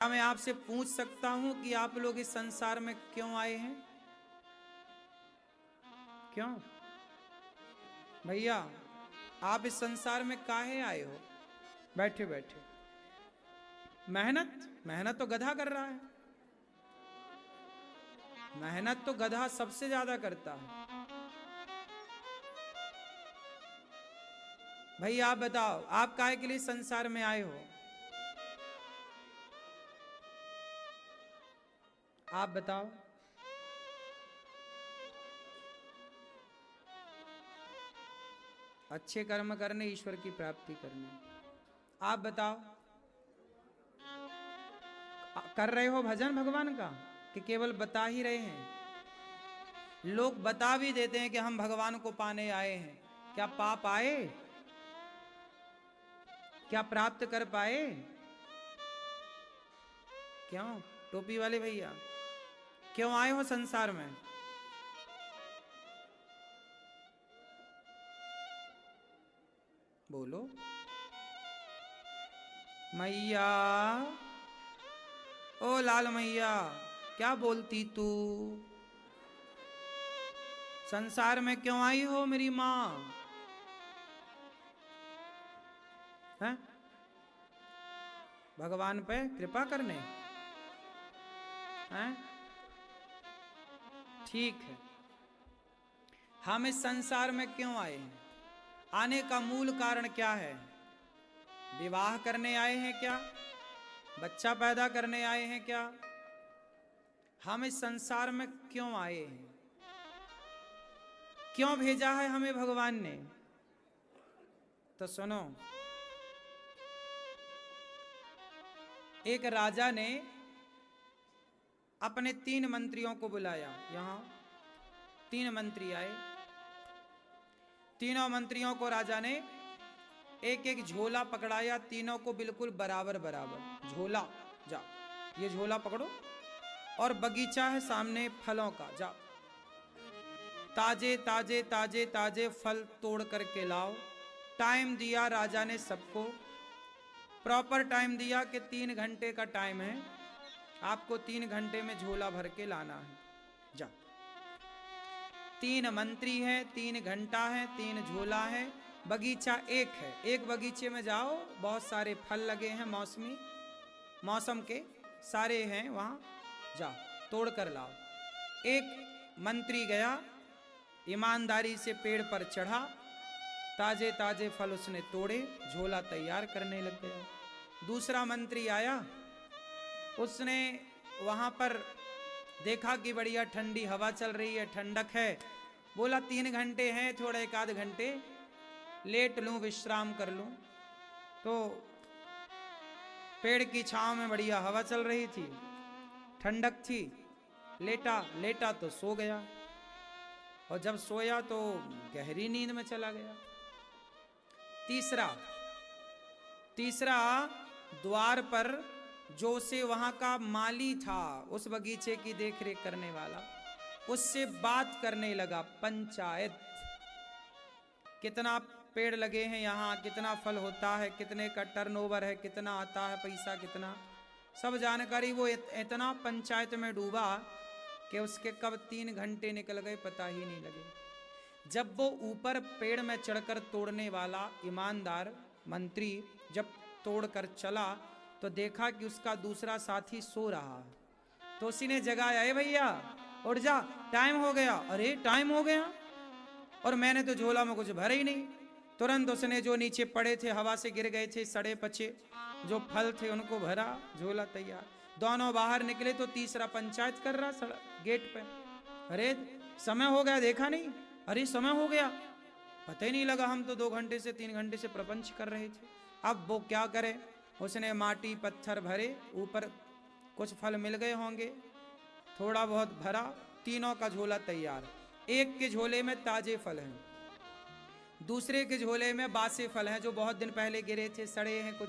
क्या मैं आपसे पूछ सकता हूं कि आप लोग इस संसार में क्यों आए हैं? क्यों भैया, आप इस संसार में काहे आए हो? बैठे बैठे मेहनत मेहनत तो गधा कर रहा है। मेहनत तो गधा सबसे ज्यादा करता है। भैया आप बताओ, आप काहे के लिए संसार में आए हो? आप बताओ। अच्छे कर्म करने, ईश्वर की प्राप्ति करने। आप बताओ, कर रहे हो भजन भगवान का कि केवल बता ही रहे हैं? लोग बता भी देते हैं कि हम भगवान को पाने आए हैं। क्या पाप आए? क्या प्राप्त कर पाए? क्यों टोपी वाले भैया, क्यों आए हो संसार में? बोलो मैया। ओ लाल मैया, क्या बोलती तू? संसार में क्यों आई हो मेरी माँ? हैं? भगवान पे कृपा करने? हैं? ठीक है, हम इस संसार में क्यों आए हैं? आने का मूल कारण क्या है? विवाह करने आए हैं क्या? बच्चा पैदा करने आए हैं क्या? हम इस संसार में क्यों आए हैं? क्यों भेजा है हमें भगवान ने? तो सुनो, एक राजा ने अपने 3 मंत्रियों को बुलाया। यहां 3 मंत्री आए। तीनों मंत्रियों को राजा ने एक एक झोला पकड़ाया, तीनों को बिल्कुल बराबर बराबर झोला। जा, ये झोला पकड़ो, और बगीचा है सामने फलों का, जा ताजे ताजे ताजे ताजे फल तोड़ करके लाओ। टाइम दिया राजा ने सबको, प्रॉपर टाइम दिया कि 3 घंटे का टाइम है, आपको 3 घंटे में झोला भर के लाना है। जा, 3 मंत्री हैं, 3 घंटा है, 3 झोला है, बगीचा एक है। एक बगीचे में जाओ, बहुत सारे फल लगे हैं, मौसमी मौसम के सारे हैं वहां, जा तोड़ कर लाओ। एक मंत्री गया, ईमानदारी से पेड़ पर चढ़ा, ताजे ताजे फल उसने तोड़े, झोला तैयार करने लग गया। दूसरा मंत्री आया, उसने वहां पर देखा कि बढ़िया ठंडी हवा चल रही है, ठंडक है, बोला 3 घंटे हैं, थोड़ा 1 आध घंटे लेट लूं, विश्राम कर लूं। तो पेड़ की छांव में बढ़िया हवा चल रही थी, ठंडक थी, लेटा लेटा तो सो गया, और जब सोया तो गहरी नींद में चला गया। तीसरा द्वार पर जो से वहां का माली था, उस बगीचे की देखरेख करने वाला, उससे बात करने लगा। पंचायत, कितना पेड़ लगे हैं यहाँ, कितना फल होता है, कितने का टर्नओवर है, कितना आता है पैसा, कितना, सब जानकारी वो इतना पंचायत में डूबा कि उसके कब 3 घंटे निकल गए पता ही नहीं लगे। जब वो ऊपर पेड़ में चढ़कर तोड़ने वाला ईमानदार मंत्री जब तोड़कर चला, तो देखा कि उसका दूसरा साथी सो रहा है। तो उसी ने जगाया, ए भैया उठ जा, टाइम हो गया। अरे टाइम हो गया, और मैंने तो झोला में कुछ भरा ही नहीं। तुरंत उसने जो नीचे पड़े थे, हवा से गिर गए थे, सड़े पचे जो फल थे, उनको भरा, झोला तैयार। दोनों बाहर निकले तो तीसरा पंचायत कर रहा गेट पे। अरे समय हो गया, देखा नहीं? अरे समय हो गया, पता ही नहीं लगा, हम तो 2 घंटे से 3 घंटे से प्रपंच कर रहे थे। अब वो क्या करे, उसने माटी पत्थर भरे, ऊपर कुछ फल मिल गए होंगे, थोड़ा बहुत भरा, तीनों का झोला तैयार। एक के झोले में ताजे फल हैं, दूसरे के झोले में बासे फल हैं जो बहुत दिन पहले गिरे थे, सड़े हैं, कुछ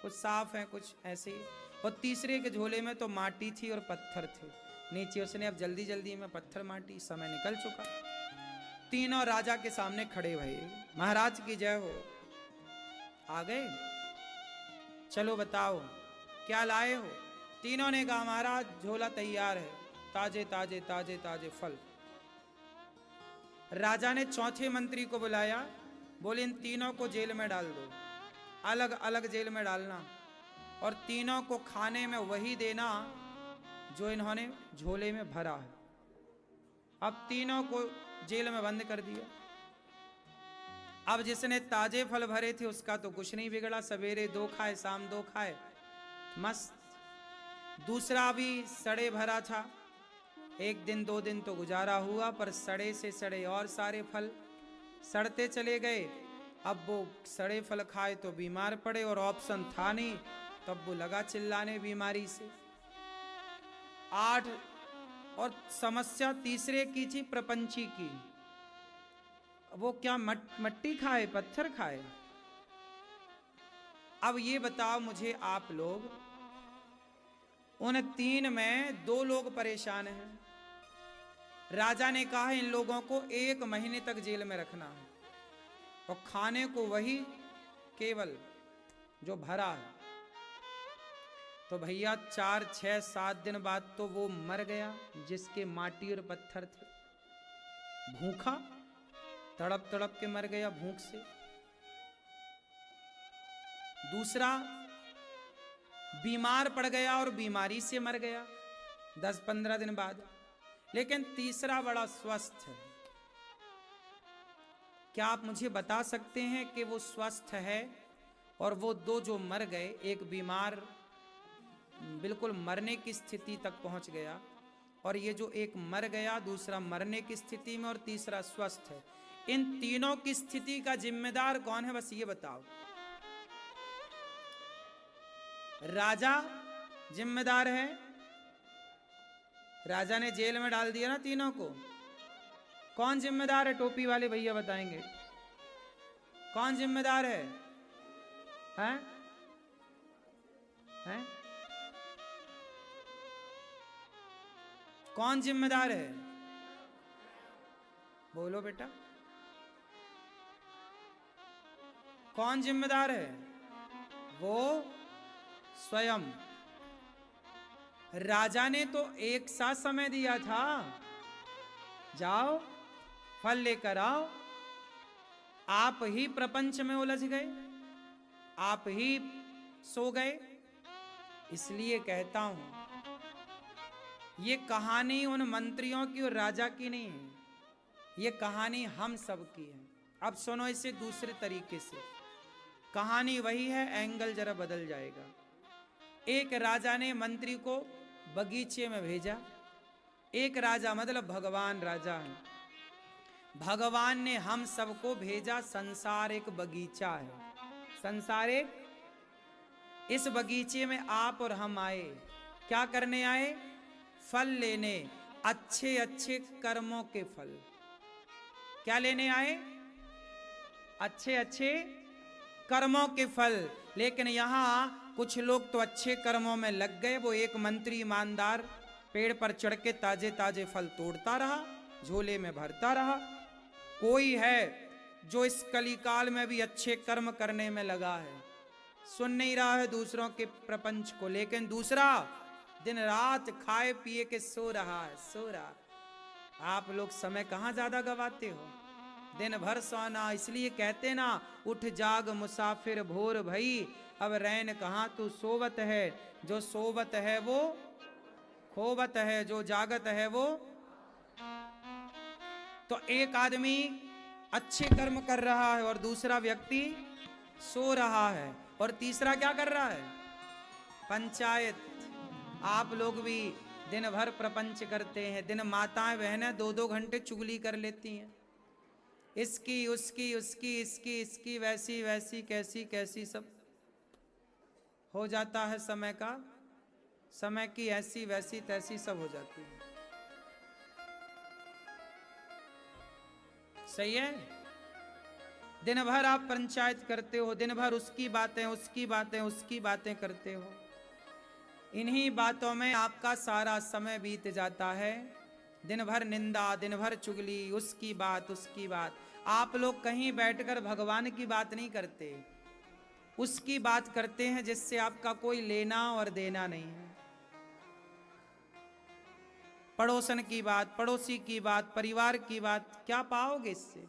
कुछ साफ हैं, कुछ ऐसे ही, और तीसरे के झोले में तो माटी थी और पत्थर थे नीचे। उसने अब जल्दी जल्दी में पत्थर माटी, समय निकल चुका। तीनों राजा के सामने खड़े भई, महाराज की जय हो। आ गए, चलो बताओ क्या लाए हो? तीनों ने कहा महाराज झोला तैयार है, ताजे ताजे ताजे ताजे फल। राजा ने चौथे मंत्री को बुलाया, बोले इन तीनों को जेल में डाल दो, अलग अलग जेल में डालना, और तीनों को खाने में वही देना जो इन्होंने झोले में भरा है। अब तीनों को जेल में बंद कर दिया। अब जिसने ताजे फल भरे थे उसका तो कुछ नहीं बिगड़ा, सवेरे 2 खाए, शाम 2 खाए, मस्त। दूसरा भी सड़े भरा था, 1 दिन 2 दिन तो गुजारा हुआ, पर सड़े से सड़े और सारे फल सड़ते चले गए। अब वो सड़े फल खाए तो बीमार पड़े, और ऑप्शन था नहीं, तब वो लगा चिल्लाने बीमारी से। 8 और समस्या तीसरे की थी प्रपंची की। वो क्या मट्टी खाए, पत्थर खाए? अब ये बताओ मुझे आप लोग, उन 3 में 2 लोग परेशान हैं। राजा ने कहा इन लोगों को 1 महीने तक जेल में रखना है, और खाने को वही केवल जो भरा है। तो भैया 4, 6, 7 दिन बाद तो वो मर गया जिसके माटी और पत्थर थे, भूखा तड़प तड़प के मर गया भूख से। दूसरा बीमार पड़ गया और बीमारी से मर गया 10-15 दिन बाद। लेकिन तीसरा बड़ा स्वस्थ है। क्या आप मुझे बता सकते हैं कि वो स्वस्थ है? और वो 2 जो मर गए, एक बीमार बिल्कुल मरने की स्थिति तक पहुंच गया, और ये जो एक मर गया, दूसरा मरने की स्थिति में, और तीसरा स्वस्थ है। इन तीनों की स्थिति का जिम्मेदार कौन है, बस ये बताओ। राजा जिम्मेदार है, राजा ने जेल में डाल दिया ना तीनों को। कौन जिम्मेदार है? टोपी वाले भैया बताएंगे कौन जिम्मेदार है? हैं? हैं? कौन जिम्मेदार है? बोलो बेटा, कौन जिम्मेदार है? वो स्वयं। राजा ने तो एक साथ समय दिया था, जाओ फल लेकर आओ। आप ही प्रपंच में उलझ गए, आप ही सो गए। इसलिए कहता हूं, ये कहानी उन मंत्रियों की और राजा की नहीं है, ये कहानी हम सब की है। अब सुनो इसे दूसरे तरीके से। कहानी वही है, एंगल जरा बदल जाएगा। एक राजा ने मंत्री को बगीचे में भेजा। एक राजा मतलब भगवान राजा है। भगवान ने हम सबको भेजा, संसार एक बगीचा है। संसार एक, इस बगीचे में आप और हम आए, क्या करने आए? फल लेने, अच्छे अच्छे कर्मों के फल। क्या लेने आए? अच्छे अच्छे कर्मों के फल। लेकिन यहां कुछ लोग तो अच्छे कर्मों में लग गए। वो एक मंत्री ईमानदार पेड़ पर चढ़ के ताजे ताजे फल तोड़ता रहा, झोले में भरता रहा। कोई है जो इस कलिकाल में भी अच्छे कर्म करने में लगा है, सुन नहीं रहा है दूसरों के प्रपंच को, लेकिन दूसरा दिन रात खाए पिए के सो रहा है, सो रहा। आप लोग समय कहाँ ज्यादा गवाते हो? दिन भर सोना। इसलिए कहते ना, उठ जाग मुसाफिर भोर भई, अब रैन कहाँ तू सोवत है। जो सोवत है वो खोवत है, जो जागत है वो। तो एक आदमी अच्छे कर्म कर रहा है और दूसरा व्यक्ति सो रहा है, और तीसरा क्या कर रहा है? पंचायत। आप लोग भी दिन भर प्रपंच करते हैं, दिन माताएं बहनें 2-2 घंटे चुगली कर लेती हैं, इसकी उसकी, उसकी इसकी, इसकी वैसी वैसी, कैसी कैसी, सब हो जाता है। समय का, समय की ऐसी वैसी तैसी सब हो जाती है। सही है? दिन भर आप पंचायत करते हो, दिन भर उसकी बातें उसकी बातें उसकी बातें करते हो। इन्हीं बातों में आपका सारा समय बीत जाता है। दिन भर निंदा, दिन भर चुगली, उसकी बात उसकी बात। आप लोग कहीं बैठकर भगवान की बात नहीं करते, उसकी बात करते हैं जिससे आपका कोई लेना और देना नहीं है। पड़ोसन की बात, पड़ोसी की बात, परिवार की बात, क्या पाओगे इससे?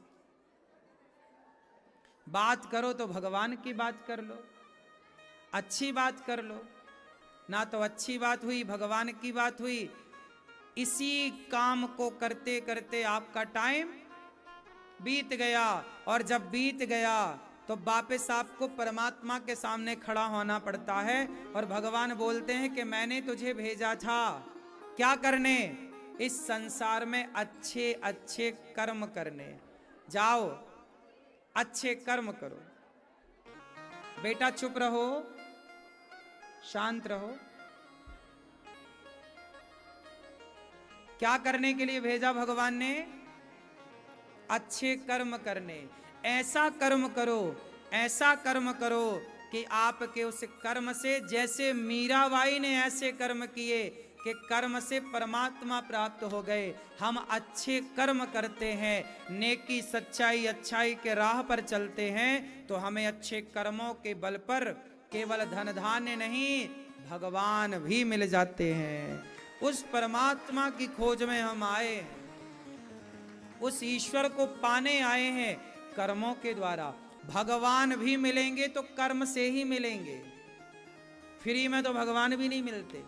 बात करो तो भगवान की बात कर लो, अच्छी बात कर लो। ना तो अच्छी बात हुई, भगवान की बात हुई। इसी काम को करते करते आपका टाइम बीत गया, और जब बीत गया तो वापस आपको परमात्मा के सामने खड़ा होना पड़ता है। और भगवान बोलते हैं कि मैंने तुझे भेजा था क्या करने? इस संसार में अच्छे अच्छे कर्म करने। जाओ अच्छे कर्म करो। बेटा चुप रहो, शांत रहो। क्या करने के लिए भेजा भगवान ने? अच्छे कर्म करने। ऐसा कर्म करो, ऐसा कर्म करो कि आपके उस कर्म से, जैसे मीराबाई ने ऐसे कर्म किए कि कर्म से परमात्मा प्राप्त हो गए। हम अच्छे कर्म करते हैं, नेकी सच्चाई अच्छाई के राह पर चलते हैं, तो हमें अच्छे कर्मों के बल पर केवल धन धान्य नहीं, भगवान भी मिल जाते हैं। उस परमात्मा की खोज में हम आए हैं, उस ईश्वर को पाने आए हैं कर्मों के द्वारा। भगवान भी मिलेंगे तो कर्म से ही मिलेंगे, फ्री में तो भगवान भी नहीं मिलते।